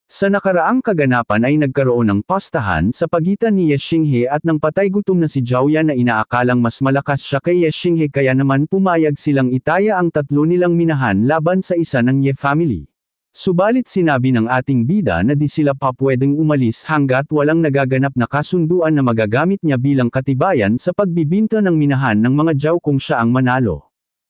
Sa nakaraang kaganapan ay nagkaroon ng pastahan sa pagitan ni Ye Xinghe at ng patay gutom na si Zhao Yan na inaakalang mas malakas siya kay Ye Xinghe kaya naman pumayag silang itaya ang tatlo nilang minahan laban sa isa ng Ye family. Subalit sinabi ng ating bida na di sila pa pwedeng umalis hanggat walang nagaganap na kasunduan na magagamit niya bilang katibayan sa pagbibinta ng minahan ng mga Zhao kung siya ang manalo.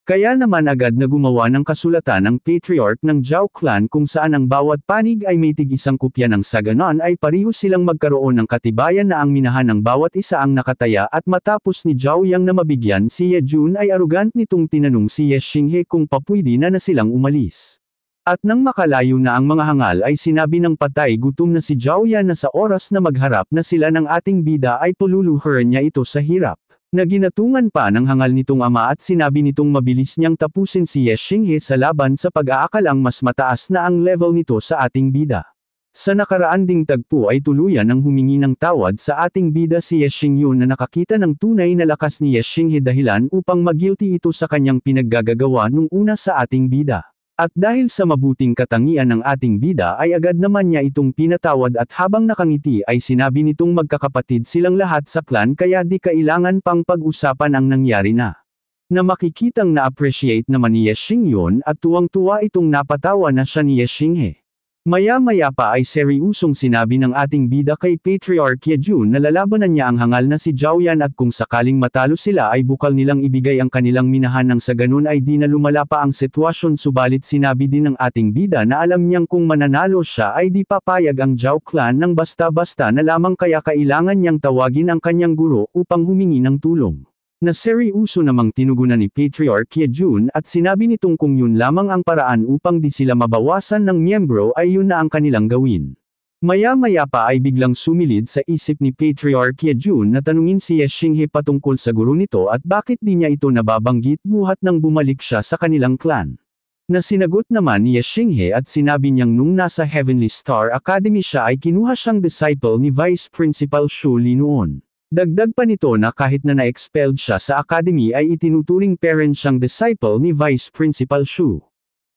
Kaya naman agad na gumawa ng kasulatan ng patriarch ng Zhao clan kung saan ang bawat panig ay may tig-isang kopya ng sa ganon ay pareho silang magkaroon ng katibayan na ang minahan ng bawat isa ang nakataya at matapos ni Zhao Yang na mabigyan si Ye Jun ay arrogant nitong tinanong si Ye Xinghe kung papwede na silang umalis. At nang makalayo na ang mga hangal ay sinabi ng patay gutom na si Zhao Yan na sa oras na magharap na sila ng ating bida ay pululuhuran niya ito sa hirap. Na ginatungan pa ng hangal nitong ama at sinabi nitong mabilis niyang tapusin si Ye Xinghe sa laban sa pag-aakalang mas mataas na ang level nito sa ating bida. Sa nakaraan ding tagpo ay tuluyan ng humingi ng tawad sa ating bida si Ye Xingyun na nakakita ng tunay na lakas ni Ye Xinghe dahilan upang magilty ito sa kanyang pinaggagawa nung una sa ating bida. At dahil sa mabuting katangian ng ating bida ay agad naman niya itong pinatawad at habang nakangiti ay sinabi nitong magkakapatid silang lahat sa clan kaya di kailangan pang pag-usapan ang nangyari na. Na makikitang na-appreciate naman ni Ye Xingyun at tuwang-tuwa itong napatawa na siya ni Ye Xinghe. Maya-maya pa ay seryusong sinabi ng ating bida kay Patriarch Ye Jun na lalabanan niya ang hangal na si Zhao Yan at kung sakaling matalo sila ay bukal nilang ibigay ang kanilang minahan nang sa ganun ay di na lumala pa ang sitwasyon subalit sinabi din ng ating bida na alam niyang kung mananalo siya ay di papayag ang Zhao clan ng basta-basta na lamang kaya kailangan niyang tawagin ang kanyang guro upang humingi ng tulong. Na seryoso namang tinugunan ni Patriarch Ye Jun at sinabi nitong kung yun lamang ang paraan upang di sila mabawasan ng miyembro ay yun na ang kanilang gawin. Maya-maya pa ay biglang sumilid sa isip ni Patriarch Ye Jun na tanungin si Ye Xinghe patungkol sa guro nito at bakit di niya ito nababanggit buhat nang bumalik siya sa kanilang clan. Na sinagot naman ni Ye Xinghe at sinabi niyang nung nasa Heavenly Star Academy siya ay kinuha siyang disciple ni Vice Principal Shu Li noon. Dagdag pa nito na kahit na na-expelled siya sa academy ay itinuturing parent siyang disciple ni Vice Principal Shu.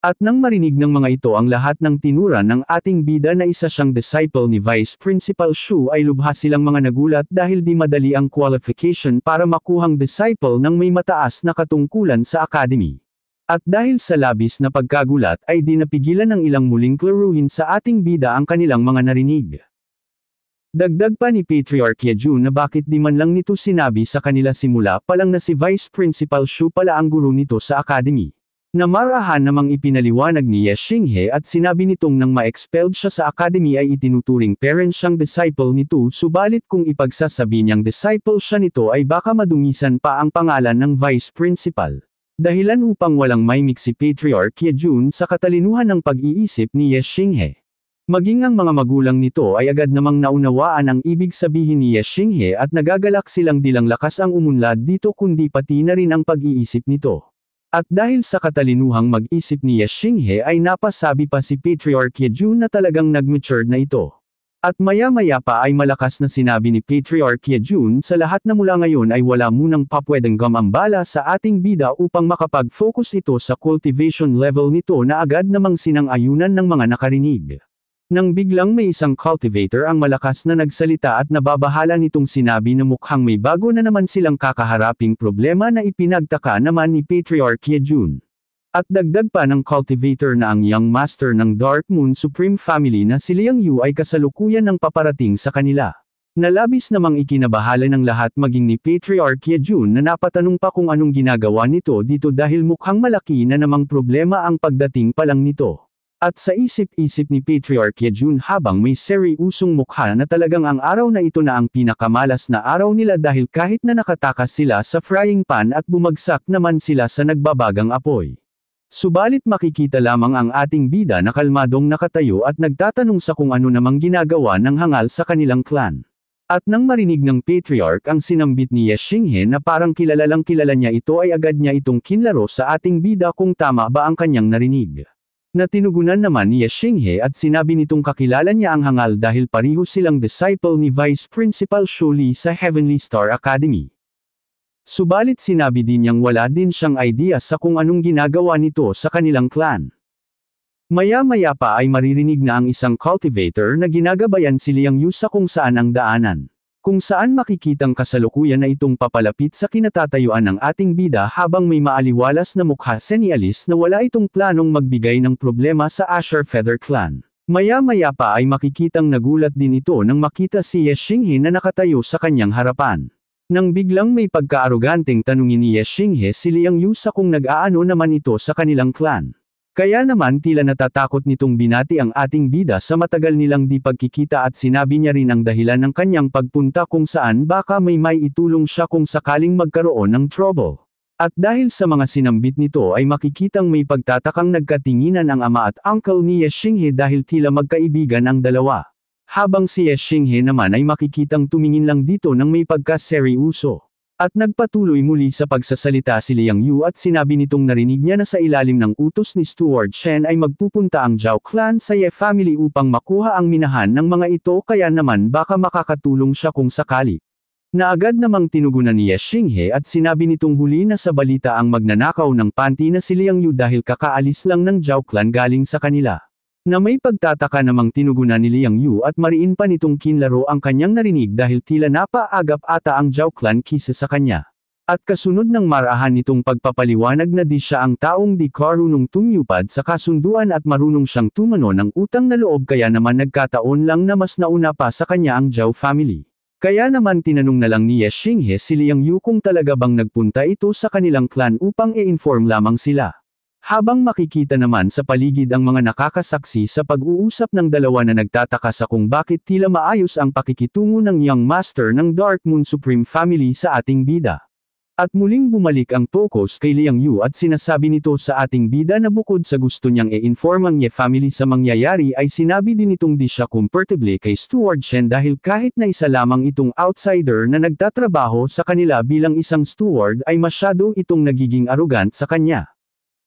At nang marinig ng mga ito ang lahat ng tinura ng ating bida na isa siyang disciple ni Vice Principal Shu ay lubha silang mga nagulat dahil di madali ang qualification para makuhang disciple ng may mataas na katungkulan sa academy. At dahil sa labis na pagkagulat ay di napigilan ng ilang muling klaruhin sa ating bida ang kanilang mga narinig. Dagdag pa ni Patriarch Ye Jun na bakit di man lang nito sinabi sa kanila simula pa lang na si Vice Principal Shu pala ang guro nito sa academy. Na marahan namang ipinaliwanag ni Ye Xinghe at sinabi nitong nang ma-expelled siya sa academy ay itinuturing parent siyang disciple nito subalit kung ipagsasabi niyang disciple siya nito ay baka madumisan pa ang pangalan ng Vice Principal. Dahilan upang walang maimik si Patriarch Ye Jun sa katalinuhan ng pag-iisip ni Ye Xinghe. Maging ang mga magulang nito ay agad namang naunawaan ang ibig sabihin ni Ye Xinghe at nagagalak silang dilang lakas ang umunlad dito kundi pati na rin ang pag-iisip nito. At dahil sa katalinuhang mag-isip ni Ye Xinghe ay napasabi pa si Patriarch Ye Jun na talagang nag-matured na ito. At maya-maya pa ay malakas na sinabi ni Patriarch Ye Jun sa lahat na mula ngayon ay wala munang papwedeng gumambala sa ating bida upang makapag-focus ito sa cultivation level nito na agad namang sinang-ayunan ng mga nakarinig. Nang biglang may isang cultivator ang malakas na nagsalita at nababahala nitong sinabi na mukhang may bago na naman silang kakaharaping problema na ipinagtaka naman ni Patriarch Ye Jun. At dagdag pa ng cultivator na ang young master ng Dark Moon Supreme Family na si Liang Yu ay kasalukuyan ng paparating sa kanila. Nalabis namang ikinabahala ng lahat maging ni Patriarch Ye Jun na napatanong pa kung anong ginagawa nito dito dahil mukhang malaki na namang problema ang pagdating pa lang nito. At sa isip-isip ni Patriarch Ye Jun habang may seryusong mukha na talagang ang araw na ito na ang pinakamalas na araw nila dahil kahit na nakatakas sila sa frying pan at bumagsak naman sila sa nagbabagang apoy. Subalit makikita lamang ang ating bida na kalmadong nakatayo at nagtatanong sa kung ano namang ginagawa ng hangal sa kanilang clan. At nang marinig ng Patriarch ang sinambit ni Ye Xinghe na parang kilala niya ito ay agad niya itong kinlaro sa ating bida kung tama ba ang kanyang narinig. Na tinugunan naman ni Ye Xinghe at sinabi nitong kakilala niya ang hangal dahil pareho silang disciple ni Vice Principal Shu Li sa Heavenly Star Academy. Subalit sinabi din niyang wala din siyang idea sa kung anong ginagawa nito sa kanilang clan. Maya-maya pa ay maririnig na ang isang cultivator na ginagabayan si Liang Yu sa kung saan ang daanan. Kung saan makikitang kasalukuyan na itong papalapit sa kinatatayuan ng ating bida habang may maaliwalas na mukha ni Alice na wala itong planong magbigay ng problema sa Asher Feather Clan. Maya-maya pa ay makikitang nagulat din ito nang makita si Ye Xinghe na nakatayo sa kanyang harapan. Nang biglang may pagka-aroganteng tanungin ni Ye Xinghe si Liang Yu sa kung nag-aano naman ito sa kanilang clan. Kaya naman tila natatakot nitong binati ang ating bida sa matagal nilang di pagkikita at sinabi niya rin ang dahilan ng kanyang pagpunta kung saan baka may itulong siya kung sakaling magkaroon ng trouble. At dahil sa mga sinambit nito ay makikitang may pagtatakang nagkatinginan ang ama at uncle ni Ye Xinghe dahil tila magkaibigan ang dalawa. Habang si Ye Xinghe naman ay makikitang tumingin lang dito ng may pagka-seryoso. At nagpatuloy muli sa pagsasalita si Liang Yu at sinabi nitong narinig niya na sa ilalim ng utos ni Steward Chen ay magpupunta ang Zhao clan sa Ye family upang makuha ang minahan ng mga ito kaya naman baka makakatulong siya kung sakali. Naagad namang tinugunan ni Ye Xinghe at sinabi nitong huli na sa balita ang magnanakaw ng panty na si Liang Yu dahil kakaalis lang ng Zhao clan galing sa kanila. Na may pagtataka namang tinugunan ni Liang Yu at mariin pa nitong kinlaro ang kanyang narinig dahil tila napaagap ata ang Zhao clan kisa sa kanya. At kasunod ng marahan nitong pagpapaliwanag na di siya ang taong di karunong tumupad sa kasunduan at marunong siyang tumano ng utang na loob kaya naman nagkataon lang na mas nauna pa sa kanya ang Zhao family. Kaya naman tinanong na lang ni Ye Xinghe si Liang Yu kung talaga bang nagpunta ito sa kanilang clan upang i-inform lamang sila. Habang makikita naman sa paligid ang mga nakakasaksi sa pag-uusap ng dalawa na nagtataka sa kung bakit tila maayos ang pakikitungo ng Young Master ng Dark Moon Supreme Family sa ating bida. At muling bumalik ang focus kay Liang Yu at sinasabi nito sa ating bida na bukod sa gusto niyang i-inform ang Ye family sa mangyayari ay sinabi din itong di siya comfortable kay Steward Chen dahil kahit na isa lamang itong outsider na nagtatrabaho sa kanila bilang isang steward ay masyado itong nagiging arrogant sa kanya.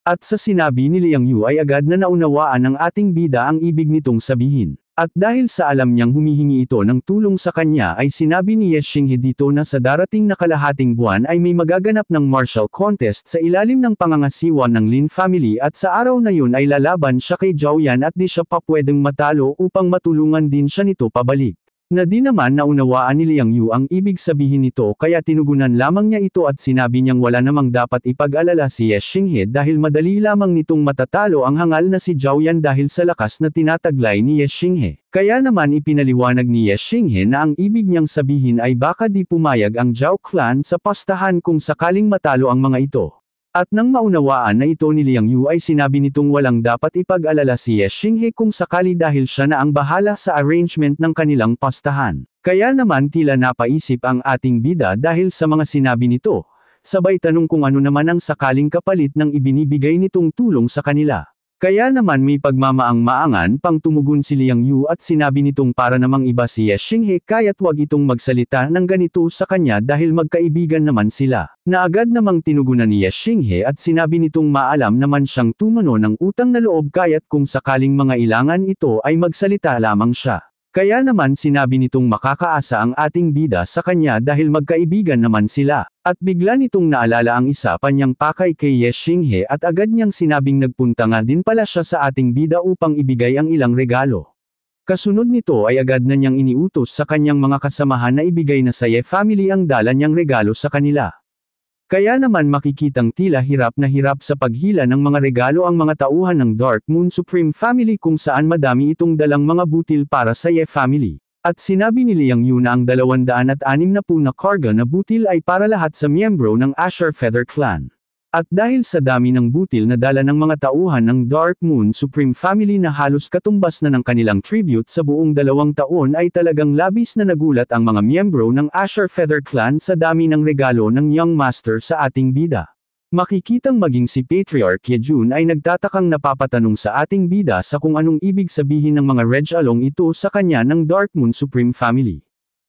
At sa sinabi ni Liang Yu ay agad na naunawaan ng ating bida ang ibig nitong sabihin. At dahil sa alam niyang humihingi ito ng tulong sa kanya ay sinabi ni Ye Xinghe dito na sa darating na kalahating buwan ay may magaganap ng martial contest sa ilalim ng pangangasiwa ng Lin family at sa araw na yun ay lalaban siya kay Zhao Yan at di siya pa pwedeng matalo upang matulungan din siya nito pabalik. Na di naman naunawaan ni Liang Yu ang ibig sabihin nito kaya tinugunan lamang niya ito at sinabi niyang wala namang dapat ipag-alala si Ye Xinghe dahil madali lamang nitong matatalo ang hangal na si Zhao Yan dahil sa lakas na tinataglay ni Ye Xinghe. Kaya naman ipinaliwanag ni Ye Xinghe na ang ibig niyang sabihin ay baka di pumayag ang Zhao clan sa pastahan kung sakaling matalo ang mga ito. At nang maunawaan na ito ni Liang Yu ay sinabi nitong walang dapat ipag-alala si Ye Xinghe kung sakali dahil siya na ang bahala sa arrangement ng kanilang pastahan. Kaya naman tila napaisip ang ating bida dahil sa mga sinabi nito, sabay tanong kung ano naman ang sakaling kapalit ng ibinibigay nitong tulong sa kanila. Kaya naman may pagmamaang-maangan pang tumugon si Liang Yu at sinabi nitong para namang iba si Ye Xinghe kaya't wag itong magsalita ng ganito sa kanya dahil magkaibigan naman sila. Na agad namang tinugunan ni Ye Xinghe at sinabi nitong maalam naman siyang tumano ng utang na loob kaya't kung sakaling mga ilangan ito ay magsalita lamang siya. Kaya naman sinabi nitong makakaasa ang ating bida sa kanya dahil magkaibigan naman sila. At bigla nitong naalala ang isa pa niyang pakay kay Ye Xinghe at agad niyang sinabing nagpunta nga din pala siya sa ating bida upang ibigay ang ilang regalo. Kasunod nito ay agad na niyang iniutos sa kanyang mga kasamahan na ibigay na sa Ye family ang dala niyang regalo sa kanila. Kaya naman makikitang tila hirap na hirap sa paghila ng mga regalo ang mga tauhan ng Dark Moon Supreme Family kung saan madami itong dalang mga butil para sa Ye family. At sinabi ni Liang Yu na ang 260 na karga na butil ay para lahat sa miyembro ng Asher Feather Clan. At dahil sa dami ng butil na dala ng mga tauhan ng Dark Moon Supreme Family na halos katumbas na ng kanilang tribute sa buong 2 taon ay talagang labis na nagulat ang mga miyembro ng Asher Feather Clan sa dami ng regalo ng Young Master sa ating bida. Makikitang maging si Patriarch Ye Jun ay nagtatakang napapatanong sa ating bida sa kung anong ibig sabihin ng mga Reg Along ito sa kanya ng Dark Moon Supreme Family.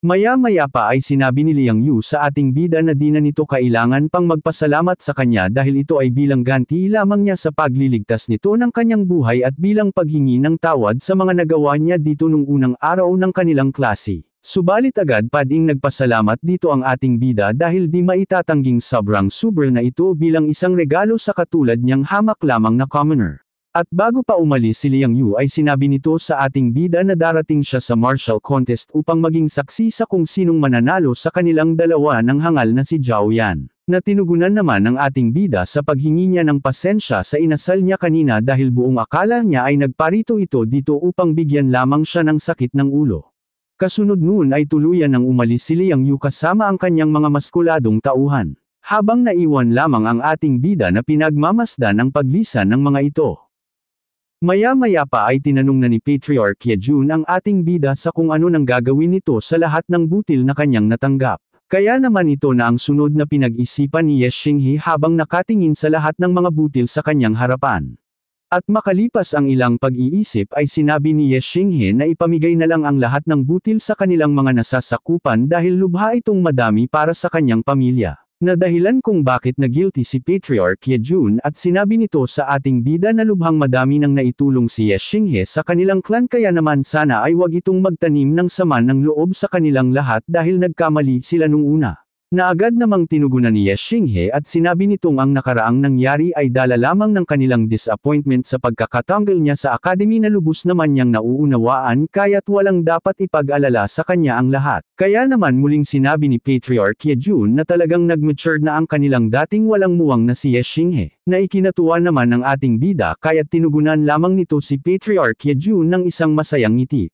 Maya-maya pa ay sinabi ni Liang Yu sa ating bida na di na nito kailangan pang magpasalamat sa kanya dahil ito ay bilang ganti lamang niya sa pagliligtas nito ng kanyang buhay at bilang paghingi ng tawad sa mga nagawa niya dito nung unang araw ng kanilang klase. Subalit agad pa ding nagpasalamat dito ang ating bida dahil di maitatangging sobrang super na ito bilang isang regalo sa katulad niyang hamak lamang na commoner. At bago pa umalis si Liang Yu ay sinabi nito sa ating bida na darating siya sa martial contest upang maging saksi sa kung sinong mananalo sa kanilang dalawa ng hangal na si Zhao Yan. Na tinugunan naman ng ating bida sa paghingi niya ng pasensya sa inasal niya kanina dahil buong akala niya ay nagparito ito dito upang bigyan lamang siya ng sakit ng ulo. Kasunod nun ay tuluyan ng umalis si Liang Yu kasama ang kanyang mga maskuladong tauhan. Habang naiwan lamang ang ating bida na pinagmamasdan ang paglisan ng mga ito. Maya-maya pa ay tinanong na ni Patriarch Yejun ang ating bida sa kung ano nang gagawin nito sa lahat ng butil na kanyang natanggap. Kaya naman ito na ang sunod na pinag-isipan ni Ye Xinghe habang nakatingin sa lahat ng mga butil sa kanyang harapan. At makalipas ang ilang pag-iisip ay sinabi ni Ye Xinghe na ipamigay na lang ang lahat ng butil sa kanilang mga nasasakupan dahil lubha itong madami para sa kanyang pamilya. Na dahilan kung bakit na guilty si Patriarch Yejun at sinabi nito sa ating bida na lubhang madami nang naitulong si Ye Xinghe sa kanilang clan kaya naman sana ay wag itong magtanim ng sama ng loob sa kanilang lahat dahil nagkamali sila nung una. Na agad namang tinugunan ni Ye Xinghe at sinabi nitong ang nakaraang nangyari ay dala lamang ng kanilang disappointment sa pagkakatanggal niya sa academy na lubos naman niyang nauunawaan kaya't walang dapat ipag-alala sa kanya ang lahat. Kaya naman muling sinabi ni Patriarch Yejun na talagang nag-mature na ang kanilang dating walang muwang na si Ye Xinghe, na ikinatuwa naman ng ating bida kaya't tinugunan lamang nito si Patriarch Yejun ng isang masayang ngiti.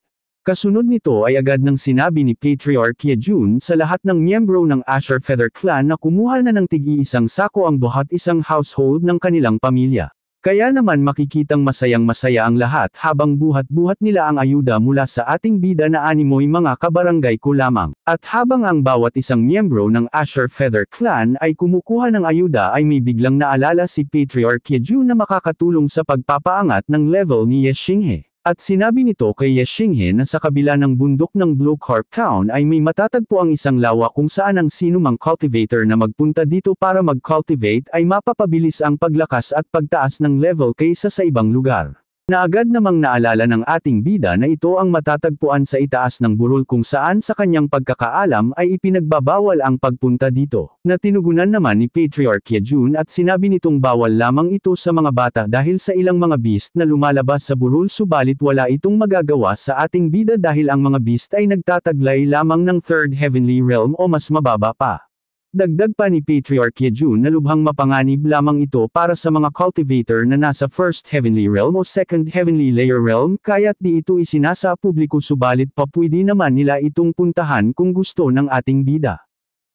Kasunod nito ay agad nang sinabi ni Patriarch Yejun sa lahat ng miyembro ng Asher Feather Clan na kumuha na ng tig-iisang sako ang bawat isang household ng kanilang pamilya. Kaya naman makikitang masayang-masaya ang lahat habang buhat-buhat nila ang ayuda mula sa ating bida na animoy mga kabarangay ko lamang. At habang ang bawat isang miyembro ng Asher Feather Clan ay kumukuha ng ayuda ay may biglang naalala si Patriarch Yejun na makakatulong sa pagpapaangat ng level ni Ye Xinghe. At sinabi nito kay Ye Xinghe na sa kabila ng bundok ng Blue Carp Town ay may matatagpo ang isang lawa kung saan ang sinumang cultivator na magpunta dito para mag-cultivate ay mapapabilis ang paglakas at pagtaas ng level kaysa sa ibang lugar. Na agad namang naalala ng ating bida na ito ang matatagpuan sa itaas ng burol kung saan sa kanyang pagkakaalam ay ipinagbabawal ang pagpunta dito. Na tinugunan naman ni Patriarch Yejun at sinabi nitong bawal lamang ito sa mga bata dahil sa ilang mga beast na lumalabas sa burol subalit wala itong magagawa sa ating bida dahil ang mga beast ay nagtataglay lamang ng third heavenly realm o mas mababa pa. Dagdag pa ni Patriarch Yejun na lubhang mapanganib lamang ito para sa mga cultivator na nasa first heavenly realm o second heavenly layer realm kaya't di ito isinasa publiko subalit papwede naman nila itong puntahan kung gusto ng ating bida.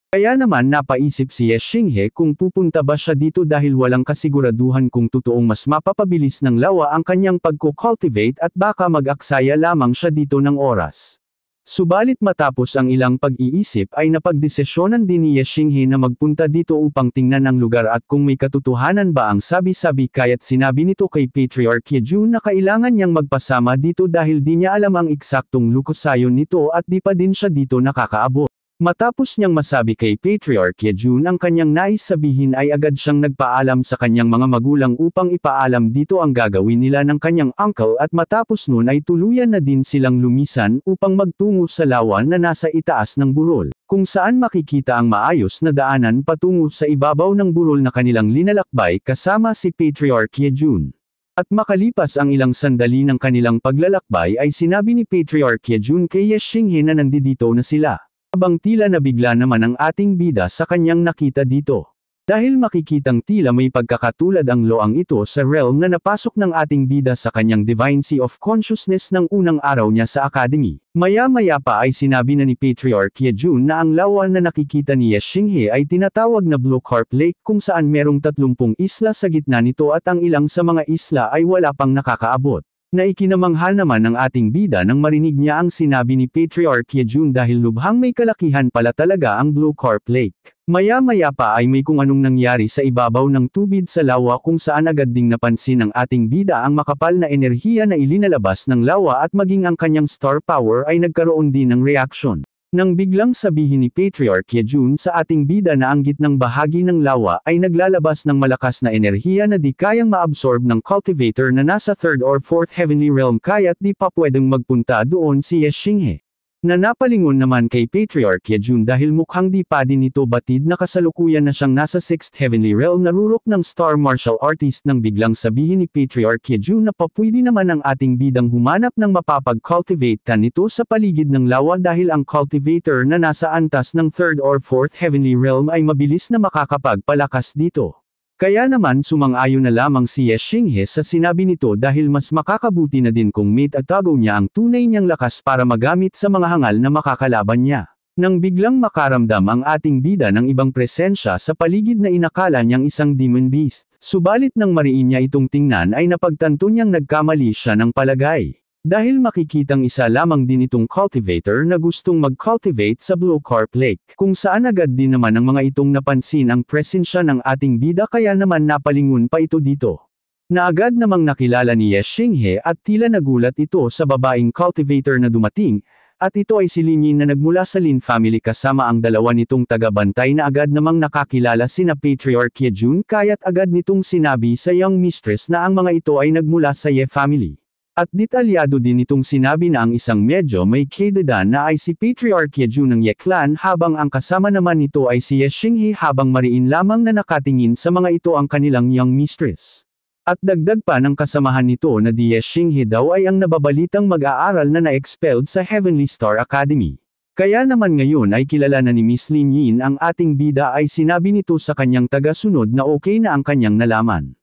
Kaya naman napaisip si Ye Xinghe kung pupunta ba siya dito dahil walang kasiguraduhan kung totoong mas mapapabilis ng lawa ang kanyang pagko-cultivate at baka mag-aksaya lamang siya dito ng oras. Subalit matapos ang ilang pag-iisip ay napagdesisyonan din ni Ye Xinghe na magpunta dito upang tingnan ang lugar at kung may katotohanan ba ang sabi-sabi kaya't sinabi nito kay Patriarch Yejun na kailangan niyang magpasama dito dahil di niya alam ang eksaktong lukosayon nito at di pa din siya dito nakakaabot. Matapos niyang masabi kay Patriarch Yejun ang kanyang nais sabihin ay agad siyang nagpaalam sa kanyang mga magulang upang ipaalam dito ang gagawin nila ng kanyang uncle at matapos nun ay tuluyan na din silang lumisan upang magtungo sa lawan na nasa itaas ng burol, kung saan makikita ang maayos na daanan patungo sa ibabaw ng burol na kanilang linalakbay kasama si Patriarch Yejun. At makalipas ang ilang sandali ng kanilang paglalakbay ay sinabi ni Patriarch Yejun kay Ye Xinghe na nandito na sila. Habang tila nabigla naman ang ating bida sa kanyang nakita dito. Dahil makikitang tila may pagkakatulad ang loang ito sa realm na napasok ng ating bida sa kanyang Divine Sea of Consciousness ng unang araw niya sa Academy. Maya-maya pa ay sinabi na ni Patriarch Yejun na ang lawa na nakikita ni Ye Xinghe ay tinatawag na Blue Carp Lake kung saan merong 30 isla sa gitna nito at ang ilang sa mga isla ay wala pang nakakaabot. Na ikinamangha naman ng ating bida nang marinig niya ang sinabi ni Patriarch Yejun dahil lubhang may kalakihan pala talaga ang Blue Carp Lake. Maya-maya pa ay may kung anong nangyari sa ibabaw ng tubig sa lawa kung saan agad ding napansin ng ating bida ang makapal na enerhiya na ilinalabas ng lawa at maging ang kanyang star power ay nagkaroon din ng reaksyon. Nang biglang sabihin ni Patriarch Yejun sa ating bida na ang gitnang bahagi ng lawa ay naglalabas ng malakas na enerhiya na di kayang maabsorb ng cultivator na nasa third or fourth heavenly realm kaya't di pa pwedeng magpunta doon si Ye Xinghe. Na napalingon naman kay Patriarch Yejun dahil mukhang di pa din ito batid na kasalukuyan na siyang nasa 6th Heavenly Realm na rurok ng star martial artist nang biglang sabihin ni Patriarch Yejun na papwede naman ang ating bidang humanap ng mapapag-cultivate ka nito sa paligid ng lawa dahil ang cultivator na nasa antas ng 3rd or 4th Heavenly Realm ay mabilis na makakapagpalakas dito. Kaya naman sumang-ayon na lamang si Ye Xinghe sa sinabi nito dahil mas makakabuti na din kung mate at tago niya ang tunay niyang lakas para magamit sa mga hangal na makakalaban niya. Nang biglang makaramdam ang ating bida ng ibang presensya sa paligid na inakala niyang isang demon beast. Subalit nang mariin niya itong tingnan ay napagtanto niyang nagkamali siya ng palagay. Dahil makikitang isa lamang din itong cultivator na gustong mag-cultivate sa Blue Carp Lake, kung saan agad din naman ng mga itong napansin ang presensya ng ating bida kaya naman napalingon pa ito dito. Na agad namang nakilala ni Ye Xinghe at tila nagulat ito sa babaeng cultivator na dumating, at ito ay si Lin Yin na nagmula sa Lin family kasama ang dalawa nitong tagabantay na agad namang nakakilala sina Patriarch Yejun kaya't agad nitong sinabi sa young mistress na ang mga ito ay nagmula sa Ye family. At detalyado din itong sinabi na ang isang medyo may kaedadan na ay si Patriarch Yejun ng Ye clan habang ang kasama naman nito ay si Ye Xinghe habang mariin lamang na nakatingin sa mga ito ang kanilang young mistress. At dagdag pa ng kasamahan nito na di Ye Xinghe daw ay ang nababalitang mag-aaral na na-expelled sa Heavenly Star Academy. Kaya naman ngayon ay kilala na ni Miss Lin Yin ang ating bida ay sinabi nito sa kanyang taga-sunod na okay na ang kanyang nalaman.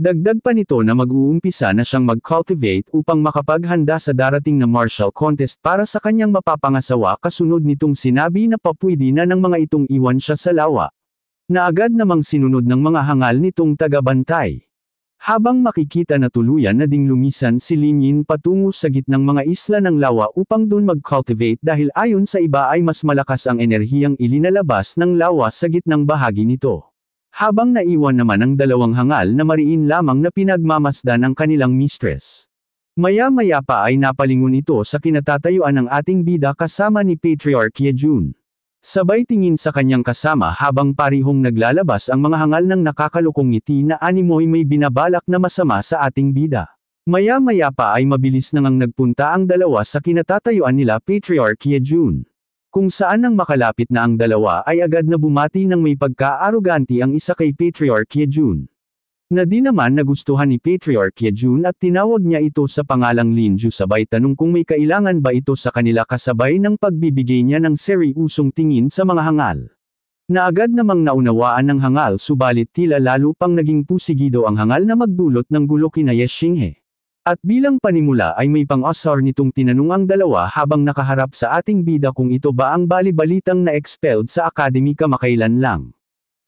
Dagdag pa nito na mag-uumpisa na siyang mag-cultivate upang makapaghanda sa darating na martial contest para sa kanyang mapapangasawa kasunod nitong sinabi na papwede na ng mga itong iwan siya sa lawa. Na agad namang sinunod ng mga hangal nitong tagabantay. Habang makikita na tuluyan na ding lumisan si Lin Yin patungo sa gitnang mga isla ng lawa upang dun mag-cultivate dahil ayon sa iba ay mas malakas ang enerhiyang ilinalabas ng lawa sa gitnang bahagi nito. Habang naiwan naman ang dalawang hangal na mariin lamang na pinagmamasdan ng kanilang mistress. Maya-maya pa ay napalingon ito sa kinatatayuan ng ating bida kasama ni Patriarch Yejun. Sabay tingin sa kanyang kasama habang parihong naglalabas ang mga hangal ng nakakalukong ngiti na animoy may binabalak na masama sa ating bida. Maya-maya pa ay mabilis nang nagpunta ang dalawa sa kinatatayuan nila Patriarch Yejun. Kung saan nang makalapit na ang dalawa ay agad na bumati ng may pagka-aroganti ang isa kay Patriarch Yejun. Na di naman nagustuhan ni Patriarch Yejun at tinawag niya ito sa pangalang Linju sabay tanong kung may kailangan ba ito sa kanila kasabay ng pagbibigay niya ng seryusong tingin sa mga hangal. Na agad namang naunawaan ng hangal subalit tila lalo pang naging pusigido ang hangal na magdulot ng gulo kina Ye Xinghe. At bilang panimula ay may pang-asar nitong tinanong ang dalawa habang nakaharap sa ating bida kung ito ba ang bali-balitang na-expelled sa academy kamakailan lang.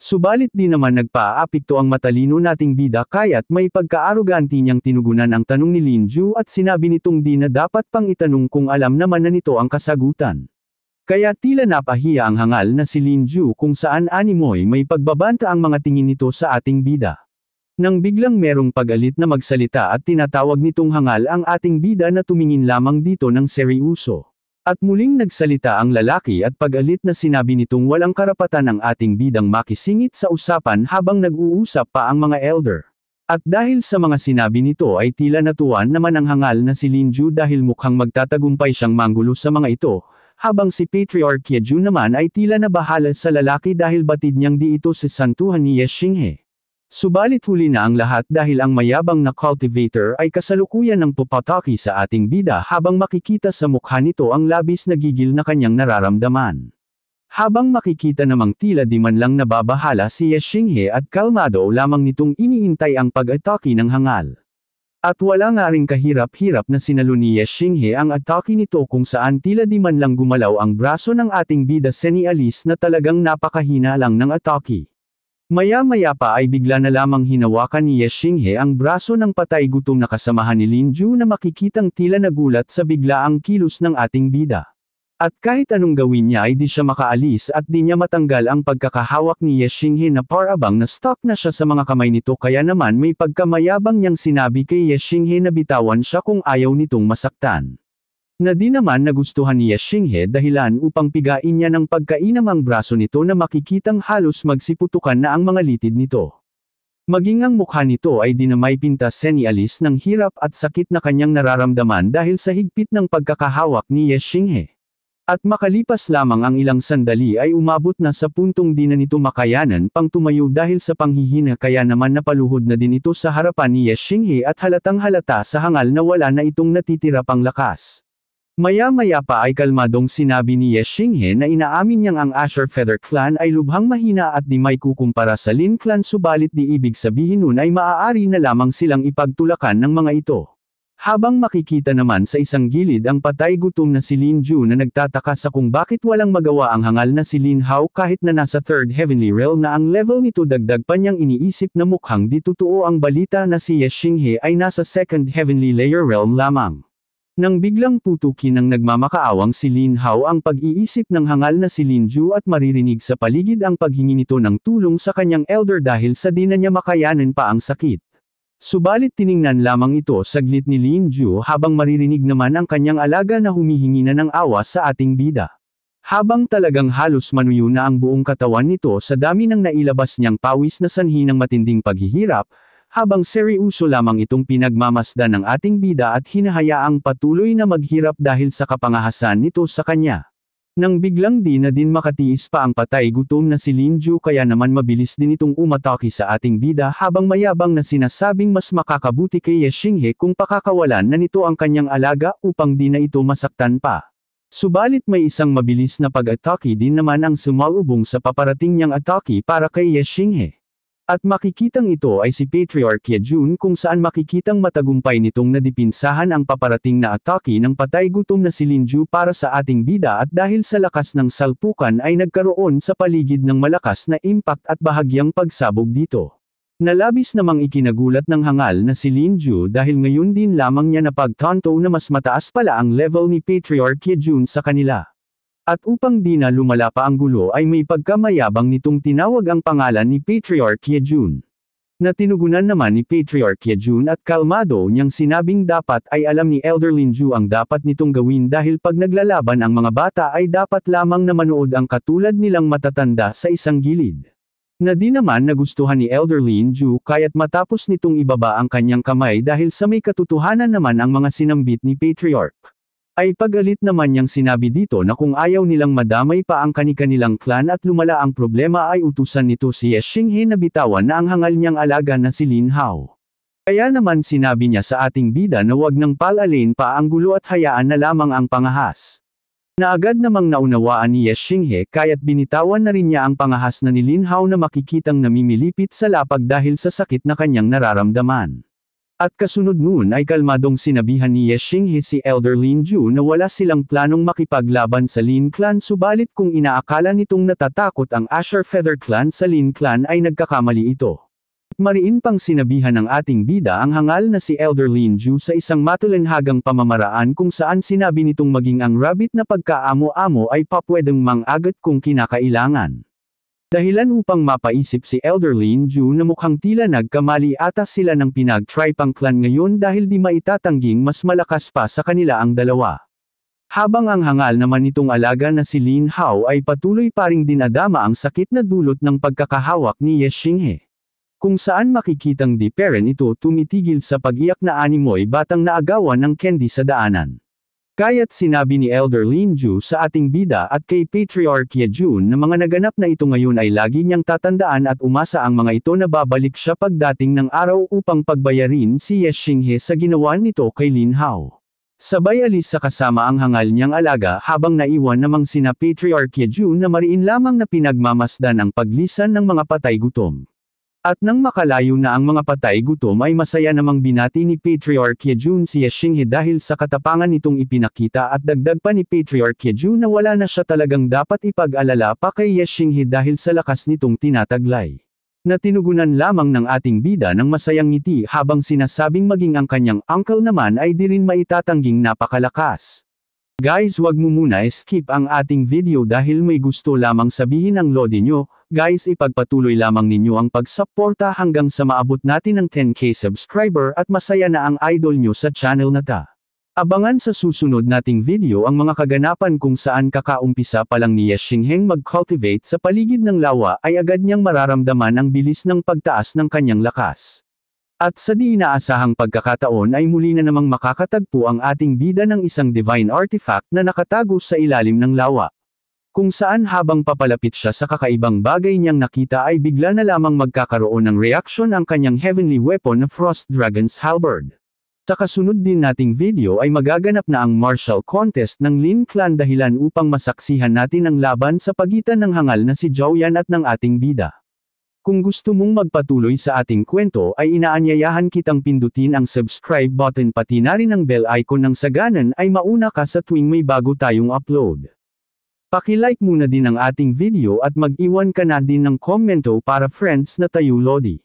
Subalit di naman nagpa-aapekto ang matalino nating bida kaya't may pagka-aroganti niyang tinugunan ang tanong ni Linju at sinabi nitong di na dapat pang itanong kung alam naman na nito ang kasagutan. Kaya tila napahiya ang hangal na si Linju kung saan animoy may pagbabanta ang mga tingin nito sa ating bida. Nang biglang merong pag-alit na magsalita at tinatawag nitong hangal ang ating bida na tumingin lamang dito ng seryoso. At muling nagsalita ang lalaki at pag-alit na sinabi nitong walang karapatan ang ating bidang makisingit sa usapan habang nag-uusap pa ang mga elder. At dahil sa mga sinabi nito ay tila natuwan naman ang hangal na si Linju dahil mukhang magtatagumpay siyang manggulo sa mga ito, habang si Patriarch Yejun naman ay tila nabahala sa lalaki dahil batid niyang di ito si santuhan ni Ye Xinghe. Subalit huli na ang lahat dahil ang mayabang na cultivator ay kasalukuyan ng pupataki sa ating bida habang makikita sa mukha nito ang labis na gigil na kanyang nararamdaman. Habang makikita namang tila di man lang nababahala si Ye Xinghe at kalmado lamang nitong iniintay ang pag-atake ng hangal. At wala nga ring kahirap-hirap na sinalo ni Ye Xinghe ang atake nito kung saan tila di man lang gumalaw ang braso ng ating bida senialis na talagang napakahina lang ng atake. Maya-maya pa ay bigla na lamang hinawakan ni Ye Xinghe ang braso ng patay gutom na kasamahan ni Linju na makikitang tila nagulat sa biglaang kilos ng ating bida. At kahit anong gawin niya ay di siya makaalis at di niya matanggal ang pagkakahawak ni Ye Xinghe na parabang na stuck na siya sa mga kamay nito kaya naman may pagkamayabang niyang sinabi kay Ye Xinghe na bitawan siya kung ayaw nitong masaktan. Na di naman nagustuhan ni Ye Xinghe dahilan upang pigain niya ng pagkainam ang braso nito na makikitang halos magsiputukan na ang mga litid nito. Maging ang mukha nito ay di na may pintas senialis ng hirap at sakit na kanyang nararamdaman dahil sa higpit ng pagkakahawak ni Ye Xinghe. At makalipas lamang ang ilang sandali ay umabot na sa puntong di na nito makayanan pang tumayo dahil sa panghihina kaya naman napaluhod na din ito sa harapan ni Ye Xinghe at halatang halata sa hangal na wala na itong natitira pang lakas. Maya-maya pa ay kalmadong sinabi ni Ye Xinghe na inaamin niyang ang Azure Feather Clan ay lubhang mahina at di may kukumpara sa Lin Clan subalit di ibig sabihin nun ay maaari na lamang silang ipagtulakan ng mga ito. Habang makikita naman sa isang gilid ang patay gutom na si Lin Ju na nagtataka sa kung bakit walang magawa ang hangal na si Lin Hao kahit na nasa third heavenly realm na ang level nito dagdag pa niyang iniisip na mukhang di totoo ang balita na si Ye Xinghe ay nasa second heavenly layer realm lamang. Nang biglang putukin ng nagmamakaawang si Lin Hao ang pag-iisip ng hangal na si Lin Ju at maririnig sa paligid ang paghingi nito ng tulong sa kanyang elder dahil sa di na niya makayanan pa ang sakit. Subalit tiningnan lamang ito saglit ni Lin Ju habang maririnig naman ang kanyang alaga na humihingi na ng awa sa ating bida. Habang talagang halos manuyo na ang buong katawan nito sa dami ng nailabas niyang pawis na sanhi ng matinding paghihirap, habang seryoso lamang itong pinagmamasdan ng ating bida at hinahayaang patuloy na maghirap dahil sa kapangahasan nito sa kanya. Nang biglang di na din makatiis pa ang patay gutom na si Lin Ju kaya naman mabilis din itong umatake sa ating bida habang mayabang na sinasabing mas makakabuti kay Ye Xinghe kung pakakawalan na nito ang kanyang alaga upang di na ito masaktan pa. Subalit may isang mabilis na pag-atake din naman ang sumalubong sa paparating niyang atake para kay Ye Xinghe. At makikitang ito ay si Patriarch Ye Jun kung saan makikitang matagumpay nitong nadipinsahan ang paparating na atake ng patay gutom na si Lin Ju para sa ating bida at dahil sa lakas ng salpukan ay nagkaroon sa paligid ng malakas na impact at bahagyang pagsabog dito. Nalabis namang ikinagulat ng hangal na si Lin Ju dahil ngayon din lamang niya napagtanto na mas mataas pala ang level ni Patriarch Ye Jun sa kanila. At upang di na lumala pa ang gulo ay may pagkamayabang nitong tinawag ang pangalan ni Patriarch Ye Jun. Na tinugunan naman ni Patriarch Ye Jun at kalmado niyang sinabing dapat ay alam ni Elder Lin Ju ang dapat nitong gawin dahil pag naglalaban ang mga bata ay dapat lamang na manood ang katulad nilang matatanda sa isang gilid. Na di naman nagustuhan ni Elder Lin Ju kaya't matapos nitong ibaba ang kanyang kamay dahil sa may katotohanan naman ang mga sinambit ni Patriarch. Ay pagalit naman niyang sinabi dito na kung ayaw nilang madamay pa ang kani-kanilang clan at lumala ang problema ay utusan nito si Ye Xinghe na bitawan na ang hangal niyang alaga na si Lin Hao. Kaya naman sinabi niya sa ating bida na wag nang palalin pa ang gulo at hayaan na lamang ang pangahas. Na agad namang naunawaan ni Ye Xinghe kaya't binitawan na rin niya ang pangahas na ni Lin Hao na makikitang namimilipit sa lapag dahil sa sakit na kanyang nararamdaman. At kasunod noon ay kalmadong sinabihan ni Ye Xinghe si Elder Lin Ju na wala silang planong makipaglaban sa Lin Clan subalit kung inaakala nitong natatakot ang Azure Feather Clan sa Lin Clan ay nagkakamali ito. Mariin pang sinabihan ng ating bida ang hangal na si Elder Lin Ju sa isang matulinhagang pamamaraan kung saan sinabi nitong maging ang rabbit na pagkaamo-amo ay papwedeng mang-agat kung kinakailangan. Dahilan upang mapaisip si Elder Lin Ju na mukhang tila nagkamali ata sila ng pinag-try pang clan ngayon dahil di maitatangging mas malakas pa sa kanila ang dalawa. Habang ang hangal naman nitong alaga na si Lin Hao ay patuloy pa ring dinadama ang sakit na dulot ng pagkakahawak ni Ye Xinghe. Kung saan makikitang di peren ito tumitigil sa pag-iyak na animoy batang naagawan ng candy sa daanan. Kaya't sinabi ni Elder Lin Ju sa ating bida at kay Patriarch Ye Jun na mga naganap na ito ngayon ay lagi niyang tatandaan at umasa ang mga ito na babalik siya pagdating ng araw upang pagbayarin si Ye Xinghe sa ginawa nito kay Lin Hao. Sabay alis sa kasama ang hangal niyang alaga habang naiwan namang sina Patriarch Ye Jun na mariin lamang na pinagmamasdan ang paglisan ng mga patay gutom. At nang makalayo na ang mga patay gutom ay masaya namang binati ni Patriarch Ye Jun si Ye Xinghe dahil sa katapangan nitong ipinakita at dagdag pa ni Patriarch Ye Jun na wala na siya talagang dapat ipag-alala pa kay Ye Xinghe dahil sa lakas nitong tinataglay. Na tinugunan lamang ng ating bida ng masayang ngiti habang sinasabing maging ang kanyang uncle naman ay di rin maitatangging napakalakas. Guys, wag mo muna skip ang ating video dahil may gusto lamang sabihin ang lodi nyo. Guys, ipagpatuloy lamang ninyo ang pagsuporta hanggang sa maabot natin ng 10k subscriber at masaya na ang idol nyo sa channel na ta. Abangan sa susunod nating video ang mga kaganapan kung saan kakaumpisa pa lang ni Ye Xinghe mag-cultivate sa paligid ng lawa ay agad niyang mararamdaman ang bilis ng pagtaas ng kanyang lakas. At sa di inaasahang pagkakataon ay muli na namang makakatagpo ang ating bida ng isang divine artifact na nakatago sa ilalim ng lawa. Kung saan habang papalapit siya sa kakaibang bagay niyang nakita ay bigla na lamang magkakaroon ng reaksyon ang kanyang heavenly weapon na Frost Dragon's Halberd. Sa kasunod din nating video ay magaganap na ang martial contest ng Lin Clan dahilan upang masaksihan natin ang laban sa pagitan ng hangal na si Jowian at ng ating bida. Kung gusto mong magpatuloy sa ating kwento ay inaanyayahan kitang pindutin ang subscribe button pati na rin ang bell icon nang sa ganan ay mauna ka sa tuwing may bago tayong upload. Paki-like muna din ang ating video at mag-iwan ka na din ng komento para friends na tayo Lodi.